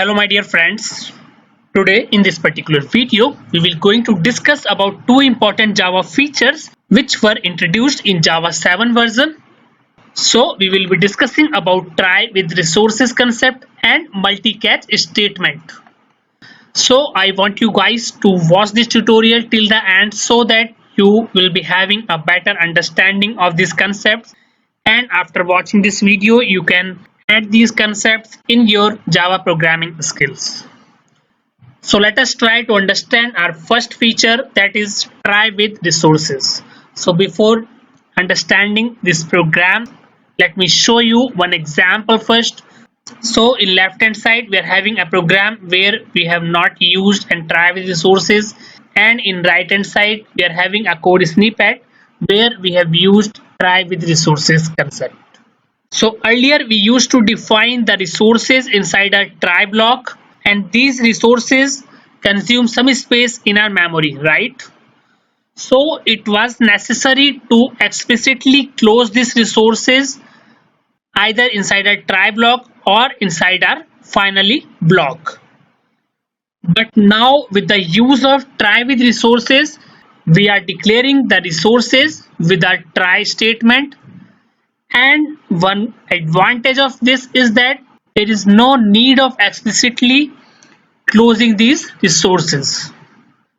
Hello my dear friends. Today in this particular video we will going to discuss about two important Java features which were introduced in Java 7 version. So we will be discussing about try with resources concept and multi-catch statement. So I want you guys to watch this tutorial till the end so that you will be having a better understanding of these concepts, and after watching this video you can add these concepts in your Java programming skills. So let us try to understand our first feature, that is try with resources. So before understanding this program, let me show you one example first. So in left hand side we are having a program where we have not used and try with resources, and in right hand side we are having a code snippet where we have used try with resources concept. So earlier we used to define the resources inside a try block, and these resources consume some space in our memory, right? So it was necessary to explicitly close these resources either inside a try block or inside our finally block. But now with the use of try with resources, we are declaring the resources with our try statement, and one advantage of this is that there is no need of explicitly closing these resources.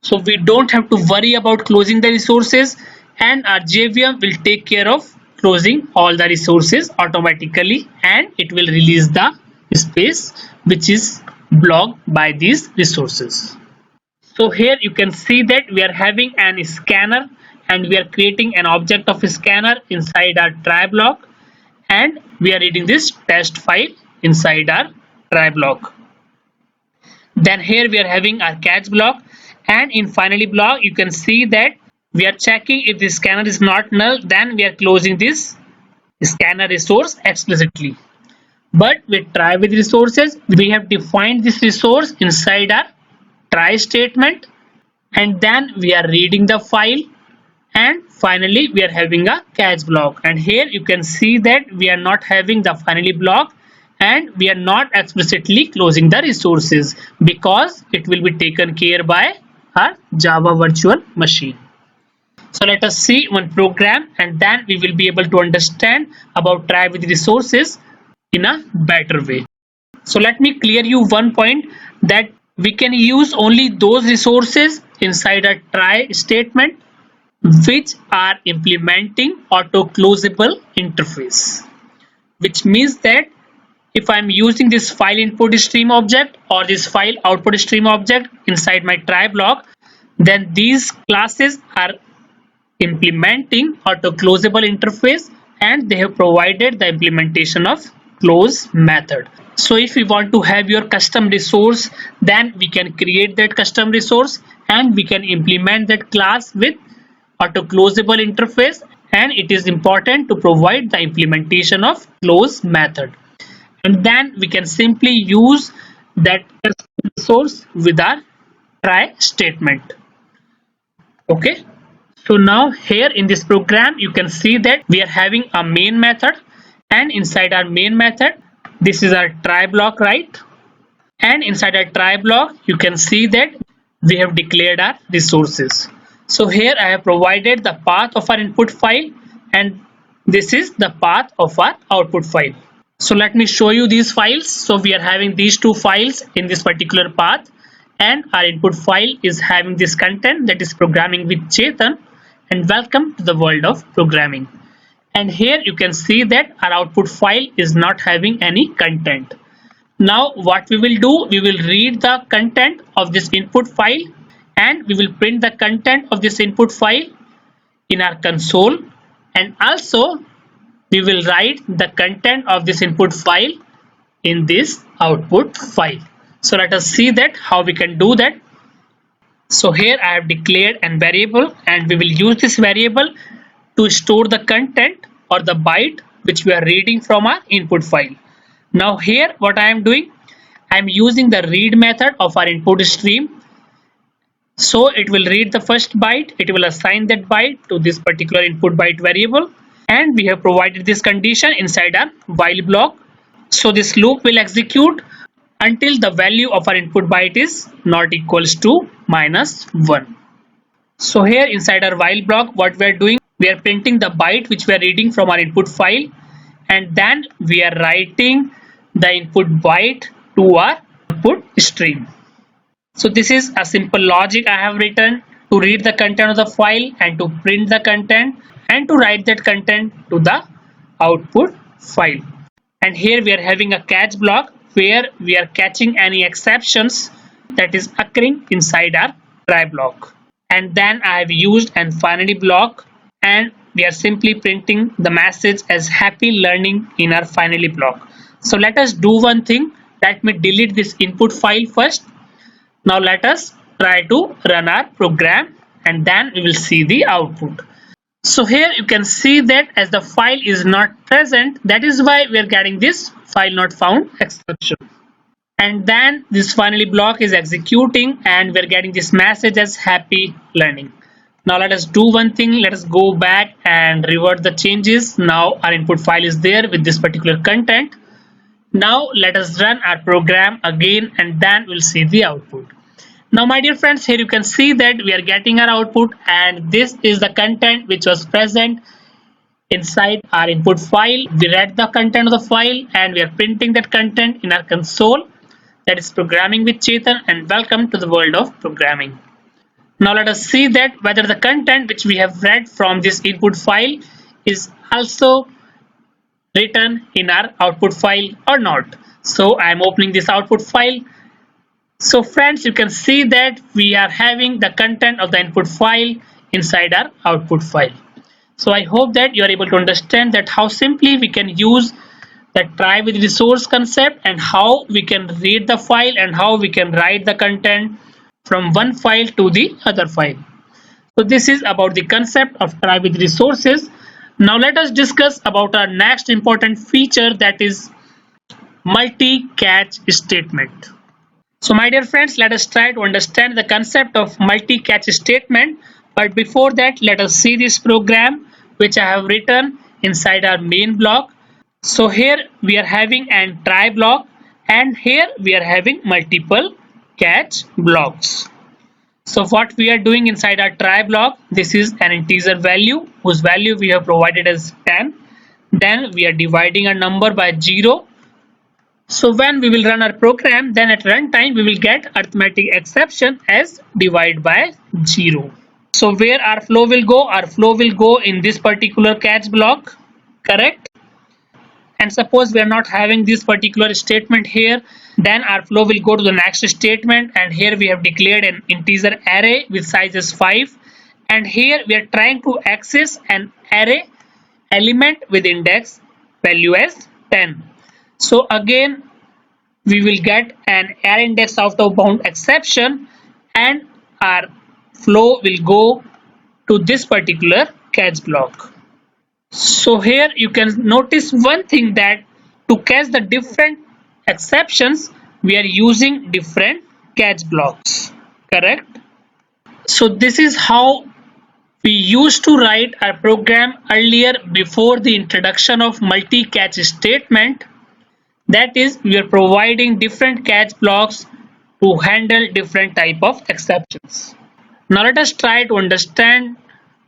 So we don't have to worry about closing the resources, and our JVM will take care of closing all the resources automatically, and it will release the space which is blocked by these resources. So here you can see that we are having an scanner and we are creating an object of a scanner inside our try block, and we are reading this test file inside our try block. Then here we are having our catch block, and in finally block you can see that we are checking if the scanner is not null, then we are closing this scanner resource explicitly. But with try with resources we have defined this resource inside our try statement, and then we are reading the file, and finally we are having a catch block. And here you can see that we are not having the finally block and we are not explicitly closing the resources because it will be taken care by our Java virtual machine. So let us see one program and then we will be able to understand about try with resources in a better way. So let me clear you one point, that we can use only those resources inside a try statement which are implementing auto closable interface, which means that if I'm using this file input stream object or this file output stream object inside my try block, then these classes are implementing auto closable interface, and they have provided the implementation of close method. So if we want to have your custom resource, then we can create that custom resource and we can implement that class with auto closable interface, and it is important to provide the implementation of close method, and then we can simply use that custom resource with our try statement. Okay, so now here in this program you can see that we are having a main method, and inside our main method this is our try block, right? And inside our try block you can see that we have declared our resources. So here I have provided the path of our input file, and this is the path of our output file. So let me show you these files. So we are having these two files in this particular path, and our input file is having this content, that is programming with Chetan, and welcome to the world of programming. And here you can see that our output file is not having any content. Now what we will do, we will read the content of this input file and we will print the content of this input file in our console, and also we will write the content of this input file in this output file. So let us see that how we can do that. So here I have declared a variable, and we will use this variable to store the content or the byte which we are reading from our input file. Now here what I am doing, I am using the read method of our input stream. So it will read the first byte, it will assign that byte to this particular input byte variable, and we have provided this condition inside our while block. So this loop will execute until the value of our input byte is not equals to -1. So here inside our while block, what we are doing, we are printing the byte which we are reading from our input file, and then we are writing the input byte to our output stream. So this is a simple logic I have written to read the content of the file and to print the content and to write that content to the output file. And here we are having a catch block where we are catching any exceptions that is occurring inside our try block. And then I have used an finally block, and we are simply printing the message as happy learning in our finally block. So let us do one thing. Let me delete this input file first. Now let us try to run our program, and then we will see the output. So here you can see that as the file is not present, that is why we are getting this file not found exception. And then this finally block is executing and we're getting this message as happy learning. Now let us do one thing. Let us go back and revert the changes. Now our input file is there with this particular content. Now let us run our program again, and then we'll see the output. Now my dear friends, here you can see that we are getting our output, and this is the content which was present inside our input file. We read the content of the file and we are printing that content in our console. That is Programming with Chetan, and welcome to the world of programming. Now let us see that whether the content which we have read from this input file is also written in our output file or not. So I am opening this output file. So friends, you can see that we are having the content of the input file inside our output file. So I hope that you are able to understand that how simply we can use the try with resource concept, and how we can read the file and how we can write the content from one file to the other file. So this is about the concept of try with resources. Now let us discuss about our next important feature, that is multi-catch statement. So my dear friends, let us try to understand the concept of multi-catch statement. But before that, let us see this program which I have written inside our main block. So here we are having an try block, and here we are having multiple catch blocks. So what we are doing inside our try block, this is an integer value whose value we have provided as 10. Then we are dividing a number by 0. So when we will run our program, then at runtime we will get arithmetic exception as divide by 0. So where our flow will go? Our flow will go in this particular catch block, correct? And suppose we are not having this particular statement here, then our flow will go to the next statement, and here we have declared an integer array with size as 5, and here we are trying to access an array element with index value as 10. So again we will get an array index out of bound exception, and our flow will go to this particular catch block. So here you can notice one thing, that to catch the different exceptions we are using different catch blocks, correct? So this is how we used to write our program earlier before the introduction of multi-catch statement. That is, we are providing different catch blocks to handle different type of exceptions. Now let us try to understand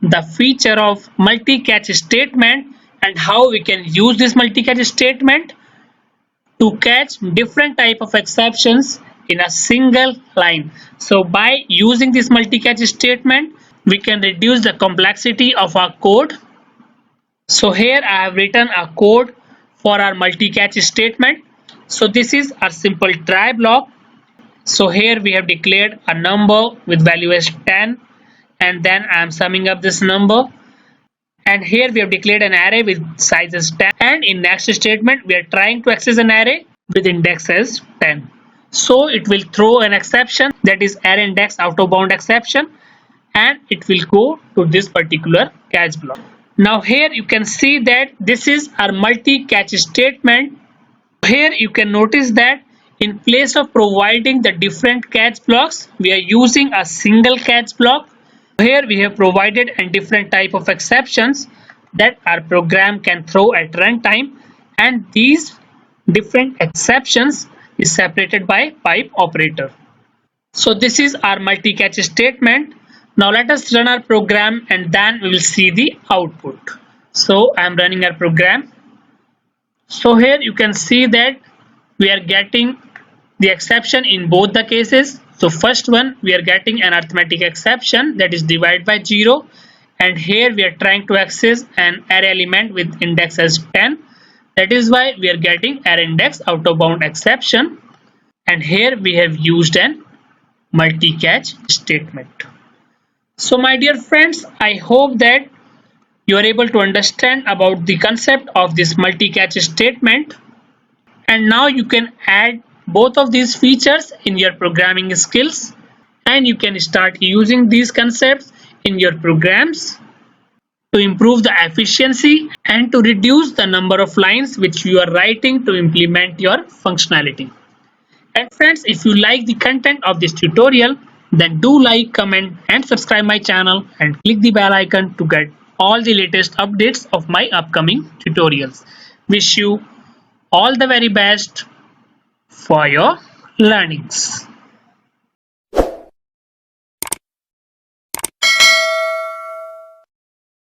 the feature of multi-catch statement and how we can use this multi-catch statement to catch different type of exceptions in a single line. So by using this multi-catch statement, we can reduce the complexity of our code. So here I have written a code for our multi-catch statement. So this is our simple try block. So here we have declared a number with value as 10, and then I am summing up this number, and here we have declared an array with size as 10, and in next statement we are trying to access an array with index as 10. So it will throw an exception, that is array index out of bound exception, and it will go to this particular catch block. Now here you can see that this is our multi-catch statement. Here you can notice that in place of providing the different catch blocks, we are using a single catch block. Here we have provided a different type of exceptions that our program can throw at runtime, and these different exceptions is separated by pipe operator. So this is our multi-catch statement. Now let us run our program and then we will see the output. So I am running our program. So here you can see that we are getting the exception in both the cases. So first one, we are getting an arithmetic exception, that is divide by 0, and here we are trying to access an array element with index as 10. That is why we are getting array index out of bound exception, and here we have used an multi-catch statement. So my dear friends, I hope that you are able to understand about the concept of this multi-catch statement, and now you can add both of these features in your programming skills, and you can start using these concepts in your programs to improve the efficiency and to reduce the number of lines which you are writing to implement your functionality. And friends, if you like the content of this tutorial, then do like, comment and subscribe my channel and click the bell icon to get all the latest updates of my upcoming tutorials. Wish you all the very best for your learnings.